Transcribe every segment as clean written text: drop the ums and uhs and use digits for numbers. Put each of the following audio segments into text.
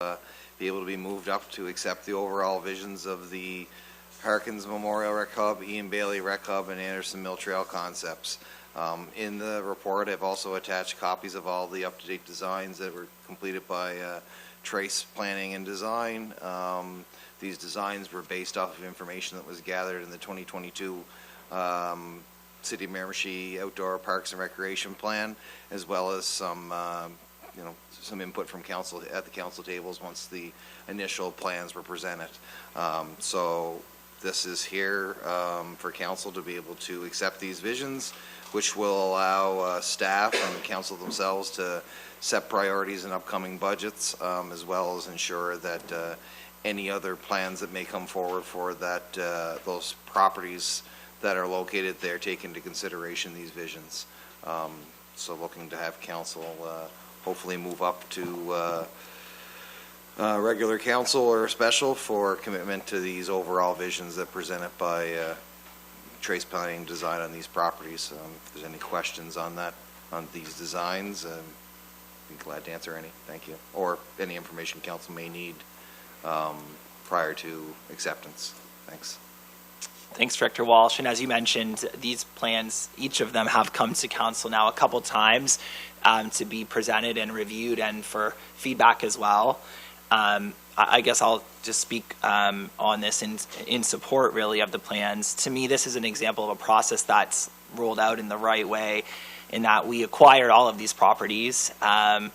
be able to be moved up to accept the overall visions of the Harkins Memorial Rec Hub, Ian Bailey Rec Hub, and Anderson Mill Trail concepts. In the report, I've also attached copies of all the up-to-date designs that were completed by Trace Planning and Design. These designs were based off of information that was gathered in the 2022 City of Miramichi Outdoor Parks and Recreation Plan, as well as some some input from council at the council tables once the initial plans were presented. So this is here for council to be able to accept these visions, which will allow staff and the council themselves to set priorities in upcoming budgets, as well as ensure that any other plans that may come forward for that those properties that are located there take into consideration these visions. So looking to have council hopefully move up to regular council or special for commitment to these overall visions that presented by Trace Planning Design on these properties. If there's any questions on that, on these designs, I'd be glad to answer any. Thank you. Or any information council may need prior to acceptance. Thanks. Thanks, Director Walsh. And as you mentioned, these plans, each of them have come to council now a couple times to be presented and reviewed and for feedback as well. I guess I'll just speak on this in support really of the plans. To me, this is an example of a process that's rolled out in the right way, in that we acquired all of these properties from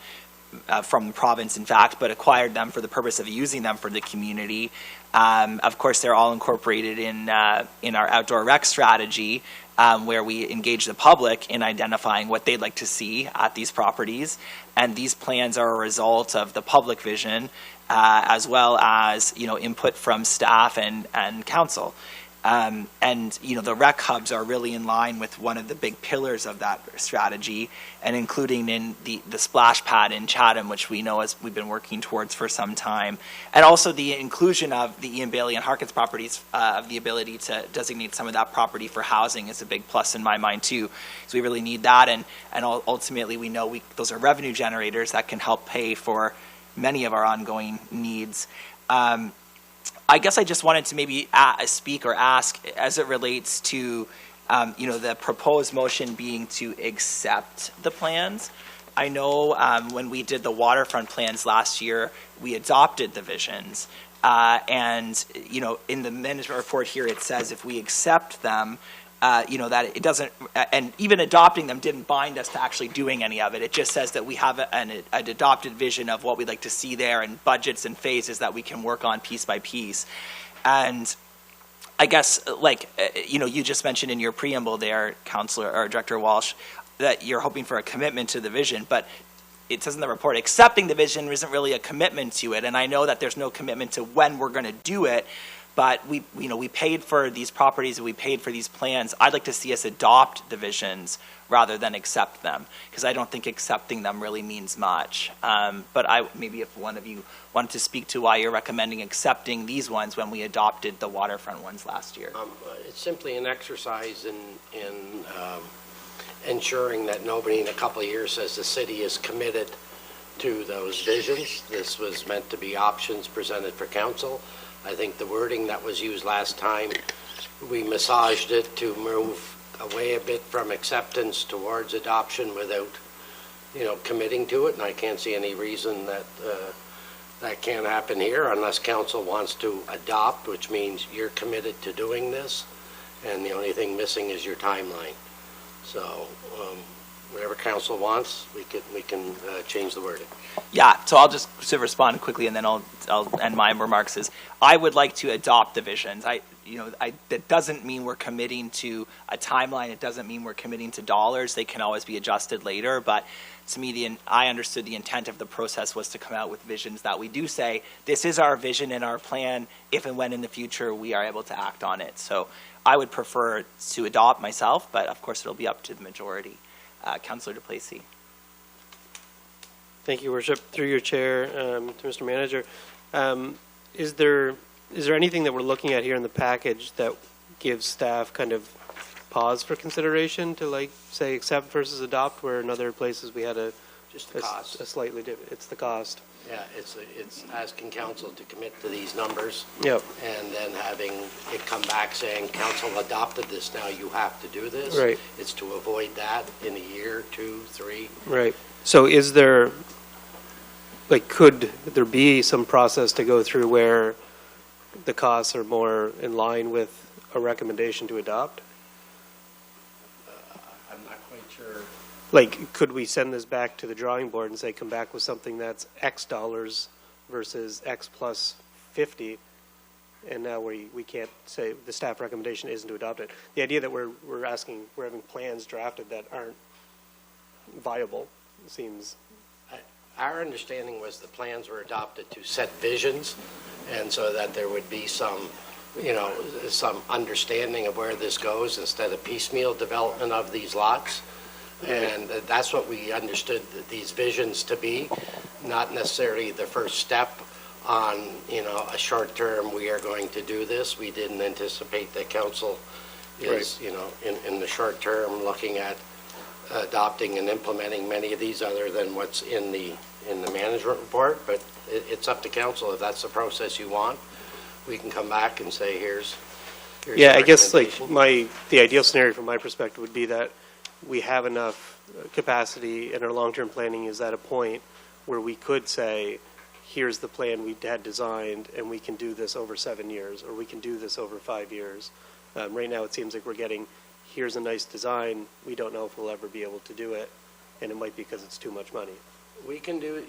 the province, in fact, but acquired them for the purpose of using them for the community. Of course, they're all incorporated in our outdoor rec strategy, where we engage the public in identifying what they'd like to see at these properties. And these plans are a result of the public vision, as well as input from staff and council. And the rec hubs are really in line with one of the big pillars of that strategy, and including in the splash pad in Chatham, which we know as we've been working towards for some time, and also the inclusion of the Ian Bailey and Harkins properties, of the ability to designate some of that property for housing is a big plus in my mind too. So we really need that, and ultimately we know those are revenue generators that can help pay for many of our ongoing needs. I guess I just wanted to maybe speak or ask as it relates to, the proposed motion being to accept the plans. I know when we did the waterfront plans last year, we adopted the visions. And in the management report here, it says if we accept them, that it doesn't, and even adopting them didn't bind us to actually doing any of it. It just says that we have an adopted vision of what we'd like to see there, and budgets and phases that we can work on piece by piece. And I guess, you just mentioned in your preamble there, Councillor or Director Walsh, that you're hoping for a commitment to the vision, but it says in the report, accepting the vision isn't really a commitment to it. And I know that there's no commitment to when we're going to do it, but we paid for these properties and we paid for these plans. I'd like to see us adopt the visions rather than accept them, because I don't think accepting them really means much. But maybe if one of you wanted to speak to why you're recommending accepting these ones when we adopted the waterfront ones last year. It's simply an exercise in ensuring that nobody in a couple of years says the city is committed to those visions. This was meant to be options presented for council. I think the wording that was used last time, we massaged it to move away a bit from acceptance towards adoption without, committing to it. And I can't see any reason that that can't happen here unless council wants to adopt, which means you're committed to doing this. And the only thing missing is your timeline. So whatever council wants, we can change the wording. Yeah, so I'll just respond quickly, and then I'll end my remarks. Is I would like to adopt the visions. That doesn't mean we're committing to a timeline. It doesn't mean we're committing to dollars. They can always be adjusted later. But to me, I understood the intent of the process was to come out with visions that we do say, this is our vision and our plan if and when in the future we are able to act on it. So I would prefer to adopt myself, but of course it'll be up to the majority. Councillor Duplessis. Thank you, Worship. Through your chair to Mr. Manager, is there anything that we're looking at here in the package that gives staff kind of pause for consideration to, say, accept versus adopt, where in other places we had a Just the cost. A slightly different, it's the cost. Yeah, it's asking council to commit to these numbers Yep, and then having it come back saying, council adopted this, now you have to do this. Right. It's to avoid that in a year, 2, 3. right. So is there, like, could there be some process to go through where the costs are more in line with a recommendation to adopt? I'm not quite sure. Like, could we send this back to the drawing board and say, come back with something that's X dollars versus X plus 50? And now we can't say, the staff recommendation isn't to adopt it. The idea that we're having plans drafted that aren't viable seems, Our understanding was the plans were adopted to set visions, and so that there would be some, some understanding of where this goes instead of piecemeal development of these lots. And that's what we understood these visions to be, not necessarily the first step on, a short term, we are going to do this. We didn't anticipate that council is, in the short term, looking at adopting and implementing many of these other than what's in the management report, but it's up to council. If that's the process you want, we can come back and say, here's yeah, the I guess like recommendation. the ideal scenario from my perspective would be that we have enough capacity and our long-term planning is at a point where we could say, here's the plan we had designed and we can do this over 7 years or we can do this over 5 years. Right now it seems like we're getting, here's a nice design, we don't know if we'll ever be able to do it, and it might be because it's too much money. We can do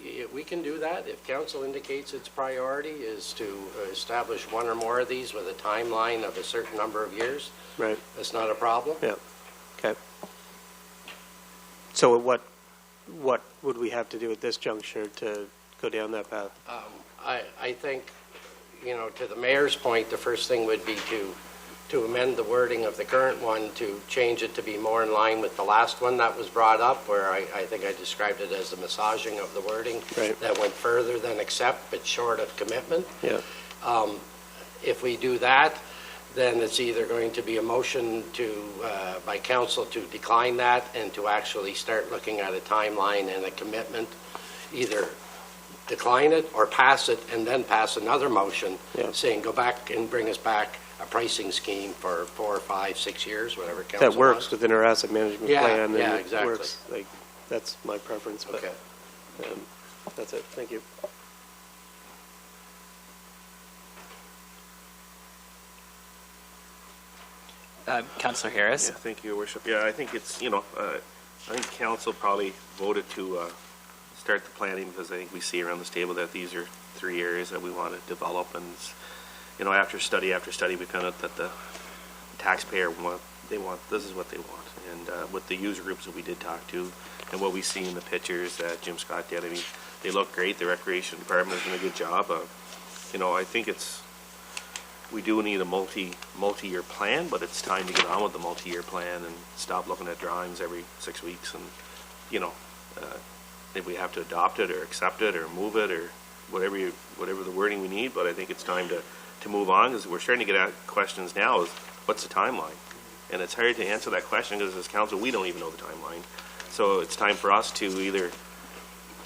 that. If council indicates its priority is to establish one or more of these with a timeline of a certain number of years, Right. that's not a problem. Yeah. Okay. So what would we have to do at this juncture to go down that path? I think, to the mayor's point, the first thing would be to amend the wording of the current one to change it to be more in line with the last one that was brought up, where I think I described it as the massaging of the wording Right. that went further than accept, but short of commitment. Yeah. If we do that, then it's either going to be a motion by council to decline that and to actually start looking at a timeline and a commitment, either decline it or pass it and then pass another motion Yeah. saying, go back and bring us back a pricing scheme for 4, 5, 6 years, whatever council That works wants. within our asset management Yeah, plan. And yeah, it exactly. works, like, that's my preference, but Okay. that's it. Thank you. Councillor Harris? Yeah, thank you, Your Worship. Yeah, I think it's, I think council probably voted to start the planning because I think we see around this table that these are 3 areas that we want to develop. And, after study after study, we found out that the taxpayer this is what they want. And with the user groups that we did talk to and what we see in the pictures that Jim Scott did, I mean, they look great. The Recreation Department has done a good job. I think we do need a multi-year plan, but it's time to get on with the multi-year plan and stop looking at drawings every 6 weeks. And, if we have to adopt it or accept it or move it or whatever the wording we need, but I think it's time to move on because we're starting to get at questions now is what's the timeline? And it's hard to answer that question because as council, we don't even know the timeline. So it's time for us to either,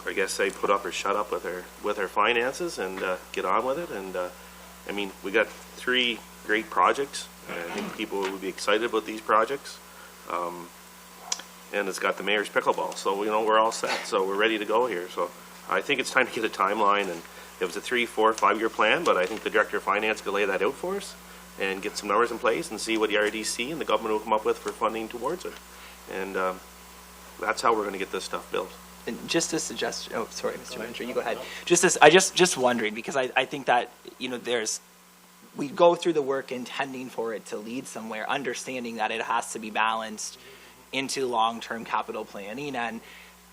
I guess, say put up or shut up with our finances and get on with it. And I mean, we got 3 great projects. And I think people would be excited about these projects. And it's got the mayor's pickleball. So, we're all set. So we're ready to go here. So I think it's time to get a timeline. And it was a 3, 4, 5-year plan, but I think the Director of Finance could lay that out for us and get some numbers in place and see what the RDC and the government will come up with for funding towards it. And that's how we're going to get this stuff built. And just a suggestion, oh, sorry, Mr. Manager, you go ahead. Just wondering, because I think that, we go through the work intending for it to lead somewhere, understanding that it has to be balanced into long-term capital planning,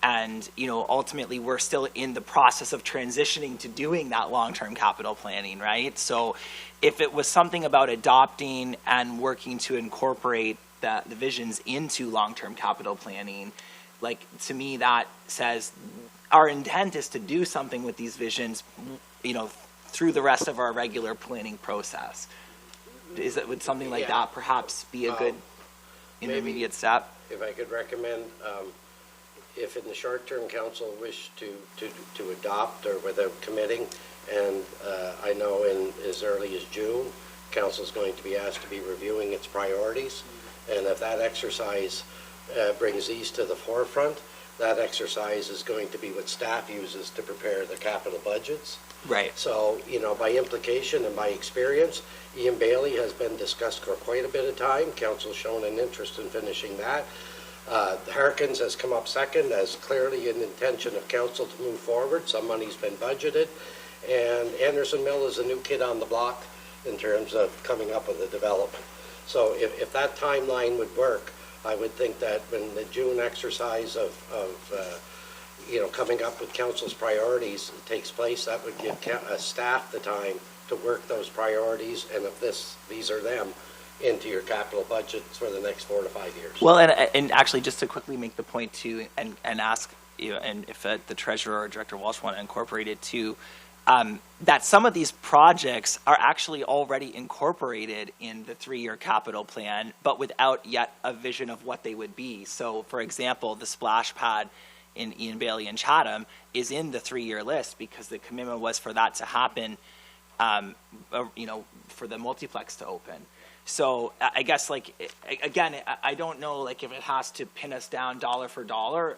and ultimately we're still in the process of transitioning to doing that long-term capital planning, right? So if it was something about adopting and working to incorporate the visions into long-term capital planning, like, to me, that says our intent is to do something with these visions, through the rest of our regular planning process. Would something like Yeah. that perhaps be a good Maybe. intermediate step? If I could recommend, if in the short term council wish to adopt or without committing, and I know in as early as June, council's going to be asked to be reviewing its priorities, and if that exercise brings these to the forefront, that exercise is going to be what staff uses to prepare the capital budgets. Right. So, by implication and by experience, Ian Bailey has been discussed for quite a bit of time. Council's shown an interest in finishing that. Harkins has come up second as clearly an intention of council to move forward. Some money's been budgeted. And Anderson Mill is a new kid on the block in terms of coming up with a development. So if that timeline would work, I would think that when the June exercise of coming up with council's priorities takes place, that would give staff the time to work those priorities, and if these are them, into your capital budgets for the next 4 to 5 years. Well, and actually, just to quickly make the point too, and ask and if the treasurer or Director Walsh want to incorporate it too, that some of these projects are actually already incorporated in the 3-year capital plan, but without yet a vision of what they would be. So, for example, the splash pad in Ian Bailey and Chatham is in the 3-year list because the commitment was for that to happen, for the multiplex to open. So I guess, again, I don't know, if it has to pin us down dollar for dollar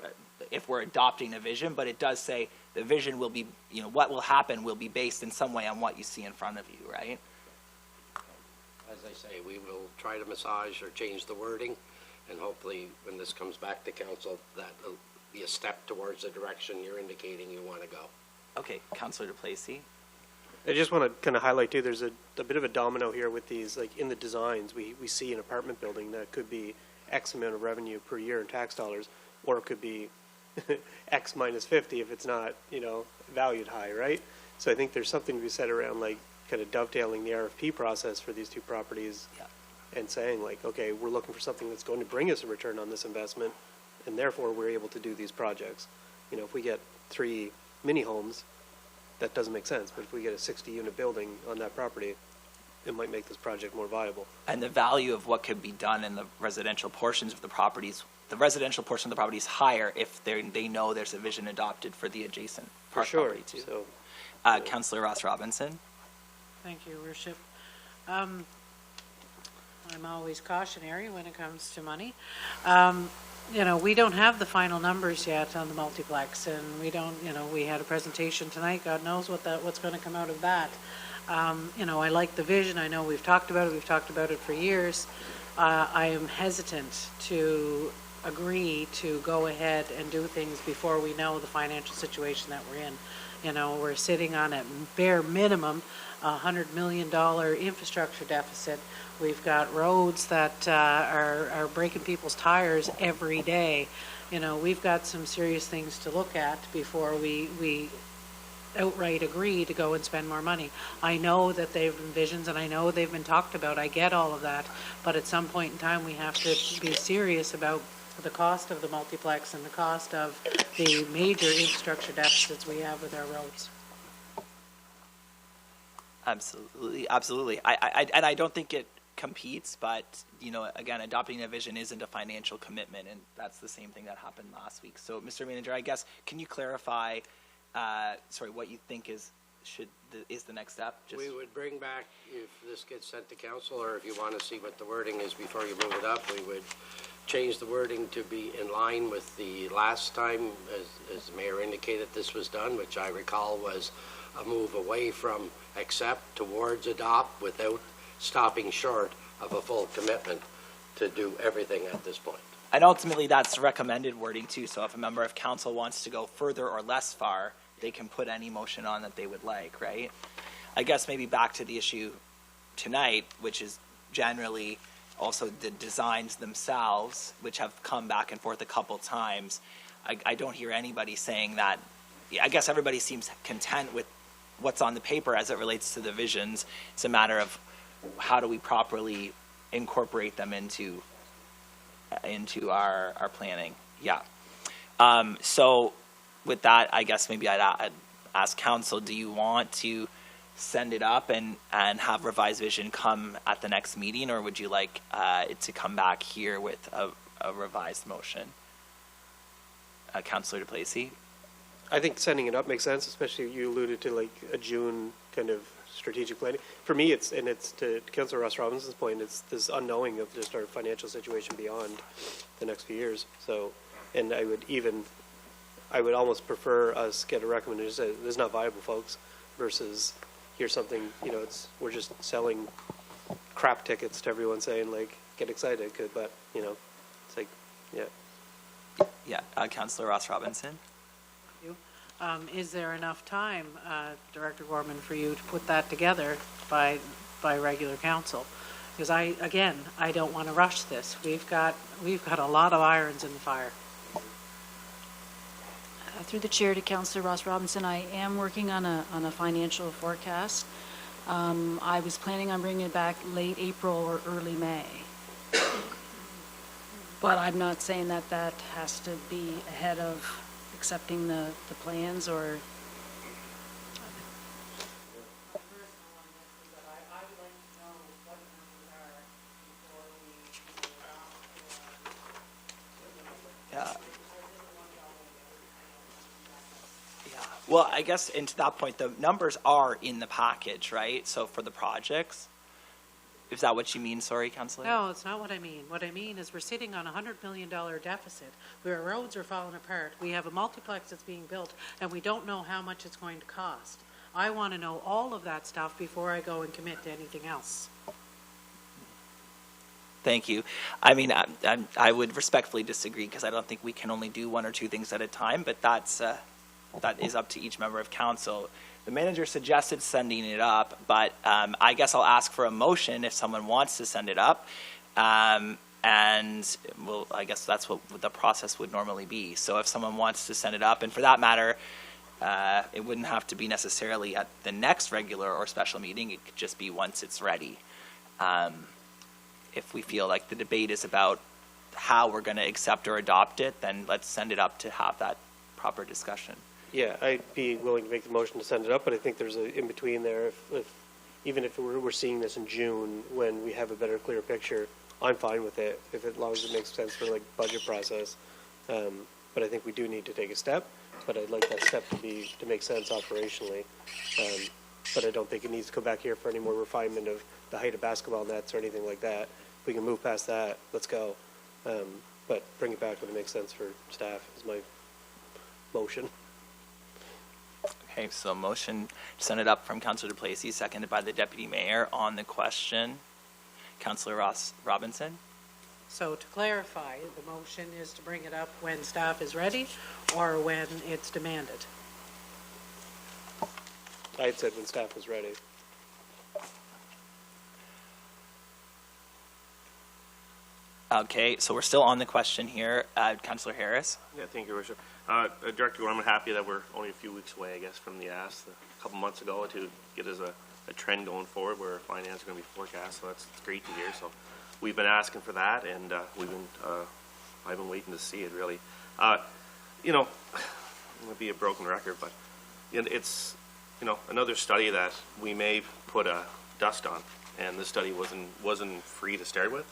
if we're adopting a vision, but it does say the vision will be, what will happen will be based in some way on what you see in front of you, right? As I say, we will try to massage or change the wording, and hopefully when this comes back to council, that will be a step towards the direction you're indicating you want to go. Okay, Councillor DePlacy. I just want to kind of highlight too, there's a bit of a domino here with these, in the designs, we see an apartment building that could be X amount of revenue per year in tax dollars, or it could be X minus 50 if it's not, valued high, right? So I think there's something to be said around kind of dovetailing the RFP process for these two properties. Yeah. And saying okay, we're looking for something that's going to bring us a return on this investment, and therefore we're able to do these projects. If we get 3 mini homes, that doesn't make sense, but if we get a 60-unit building on that property, it might make this project more viable. And the value of what could be done in the residential portions of the properties, the residential portion of the property is higher if they know there's a vision adopted for the adjacent For sure. property too. So, Councillor Ross Robinson. Thank you, Worship. I'm always cautionary when it comes to money. We don't have the final numbers yet on the multiplex, and we don't, we had a presentation tonight. God knows what's going to come out of that. I like the vision. I know we've talked about it. We've talked about it for years. I am hesitant to agree to go ahead and do things before we know the financial situation that we're in. We're sitting on at bare minimum $100 million infrastructure deficit. We've got roads that are breaking people's tires every day. We've got some serious things to look at before we outright agree to go and spend more money. I know that they've been visions and I know they've been talked about. I get all of that. But at some point in time, we have to be serious about the cost of the multiplex and the cost of the major infrastructure deficits we have with our roads. Absolutely. I don't think it competes, but again, adopting a vision isn't a financial commitment, and that's the same thing that happened last week. So, Mr. Manager, I guess, can you clarify, what you think is the next step? We would bring back, if this gets sent to council, or if you want to see what the wording is before you move it up, we would change the wording to be in line with the last time, as the mayor indicated, this was done, which I recall was a move away from accept towards adopt without stopping short of a full commitment to do everything at this point. And ultimately, that's recommended wording too. So if a member of council wants to go further or less far, they can put any motion on that they would like, right? I guess maybe back to the issue tonight, which is generally also the designs themselves, which have come back and forth a couple times. I don't hear anybody saying that. I guess everybody seems content with what's on the paper as it relates to the visions. It's a matter of how do we properly incorporate them into our planning. Yeah. So with that, I guess maybe I'd ask council, do you want to send it up and have revised vision come at the next meeting, or would you like it to come back here with a revised motion? Councillor DePlacy? I think setting it up makes sense, especially you alluded to like a June kind of strategic planning. For me, it's to Councillor Ross Robinson's point, it's this unknowing of just our financial situation beyond the next few years. So, and I would almost prefer us get a recommendation that this is not viable, folks, versus here's something, we're just selling crap tickets to everyone saying like, get excited, but, it's like, yeah. Yeah, Councillor Ross Robinson? Is there enough time, Director Gorman, for you to put that together by regular council? Because I don't want to rush this. We've got a lot of irons in the fire. Through the chair to Councillor Ross Robinson, I am working on a financial forecast. I was planning on bringing it back late April or early May. But I'm not saying that has to be ahead of accepting the plans or. Yeah. Yeah. Well, I guess, and to that point, the numbers are in the package, right? So for the projects, is that what you mean? Sorry, Councillor? No, it's not what I mean. What I mean is we're sitting on a $100 million deficit where roads are falling apart. We have a multiplex that's being built and we don't know how much it's going to cost. I want to know all of that stuff before I go and commit to anything else. Thank you. I mean, I would respectfully disagree because I don't think we can only do one or two things at a time, but that is up to each member of council. The manager suggested sending it up, but I guess I'll ask for a motion if someone wants to send it up. And I guess that's what the process would normally be. So if someone wants to send it up, and for that matter, it wouldn't have to be necessarily at the next regular or special meeting. It could just be once it's ready. If we feel like the debate is about how we're going to accept or adopt it, then let's send it up to have that proper discussion. Yeah, I'd be willing to make the motion to send it up, but I think there's a in between there. Even if we're seeing this in June when we have a better, clear picture, I'm fine with it as long as it makes sense for like budget process. But I think we do need to take a step. But I'd like that step to make sense operationally. But I don't think it needs to come back here for any more refinement of the height of basketball nets or anything like that. If we can move past that, let's go. But bring it back when it makes sense for staff is my motion. Okay, so motion to send it up from Councillor DePlacy, seconded by the Deputy Mayor on the question. Councillor Ross Robinson? So to clarify, the motion is to bring it up when staff is ready or when it's demanded. I had said when staff was ready. Okay, so we're still on the question here. Councillor Harris? Yeah, thank you, Your Worship. Director Gorman, I'm happy that we're only a few weeks away, I guess, from the ask a couple months ago to get us a trend going forward where finance is going to be forecast. So that's great to hear. So we've been asking for that, and I've been waiting to see it really. I'm going to be a broken record, but it's another study that we may put a dust on, and this study wasn't free to start with.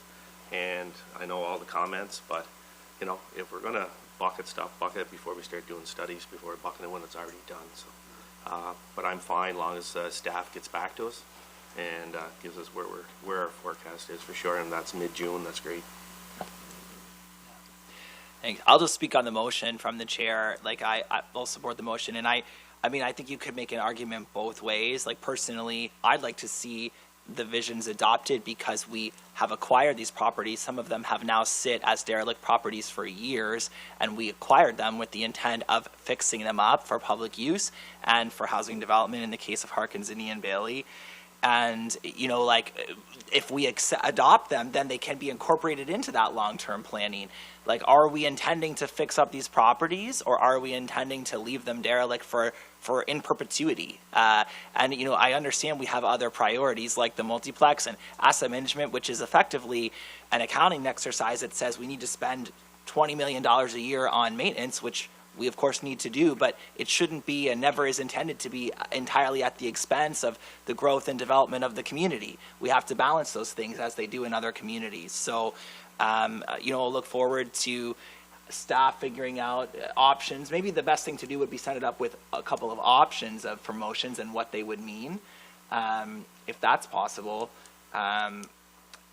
And I know all the comments, but if we're going to bucket it before we start doing studies, before bucketing it when it's already done. So, but I'm fine long as staff gets back to us and gives us where our forecast is for sure, and that's mid-June. That's great. Thanks. I'll just speak on the motion from the chair. Like I will support the motion, and I mean I think you could make an argument both ways. Like personally, I'd like to see the visions adopted because we have acquired these properties. Some of them have now sit as derelict properties for years, and we acquired them with the intent of fixing them up for public use and for housing development in the case of Harkins and Ian Bailey. And, if we adopt them, then they can be incorporated into that long-term planning. Like, are we intending to fix up these properties, or are we intending to leave them derelict for in perpetuity? And I understand we have other priorities like the multiplex and asset management, which is effectively an accounting exercise that says we need to spend $20 million a year on maintenance, which we of course need to do, but it shouldn't be and never is intended to be entirely at the expense of the growth and development of the community. We have to balance those things as they do in other communities. So, I'll look forward to staff figuring out options. Maybe the best thing to do would be set it up with a couple of options of promotions and what they would mean, if that's possible.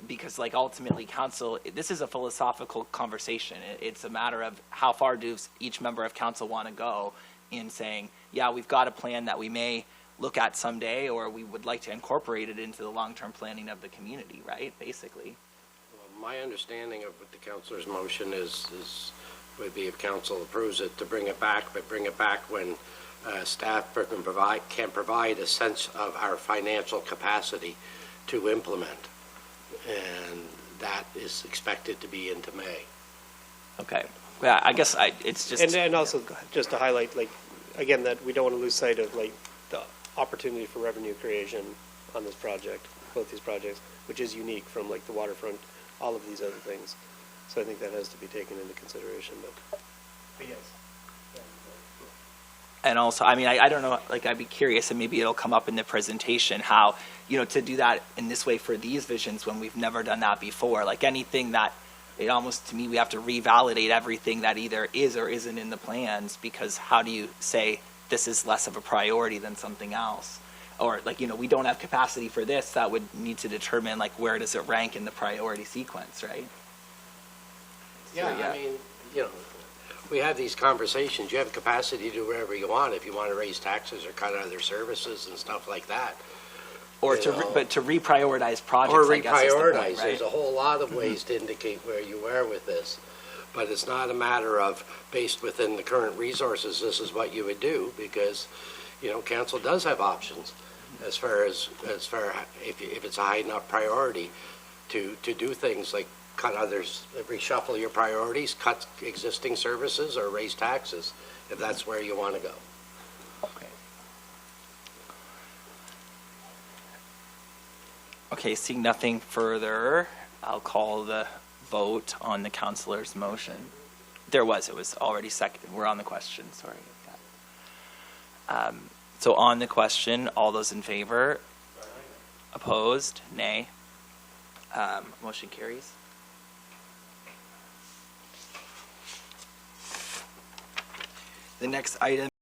Because like ultimately council, this is a philosophical conversation. It's a matter of how far does each member of council want to go in saying, yeah, we've got a plan that we may look at someday, or we would like to incorporate it into the long-term planning of the community, right? Basically. My understanding of what the councilor's motion would be if council approves it, to bring it back, but bring it back when staff can provide a sense of our financial capacity to implement. And that is expected to be into May. Okay. Yeah, I guess it's just. And also, just to highlight, like, again, that we don't want to lose sight of, like, the opportunity for revenue creation on this project, both these projects, which is unique from, like, the waterfront, all of these other things. So I think that has to be taken into consideration, but yes. And also, I mean, I don't know, like, I'd be curious, and maybe it'll come up in the presentation, how, to do that in this way for these visions when we've never done that before. Like anything that, it almost, to me, we have to revalidate everything that either is or isn't in the plans, because how do you say this is less of a priority than something else? Or like, we don't have capacity for this, that would need to determine like where does it rank in the priority sequence, right? Yeah, I mean, we have these conversations. You have capacity to do whatever you want if you want to raise taxes or cut other services and stuff like that. Or to reprioritize projects, Or I guess, is the point, reprioritize. right? There's a whole lot of ways to indicate where you are with this. But it's not a matter of, based within the current resources, this is what you would do, because, council does have options as far if it's a high enough priority to do things like cut others, reshuffle your priorities, cut existing services, or raise taxes, if that's where you want to go. Okay. Okay, seeing nothing further, I'll call the vote on the councillor's motion. It was already second. We're on the question, sorry. So on the question, all those in favor? Opposed? Nay. Motion carries. The next item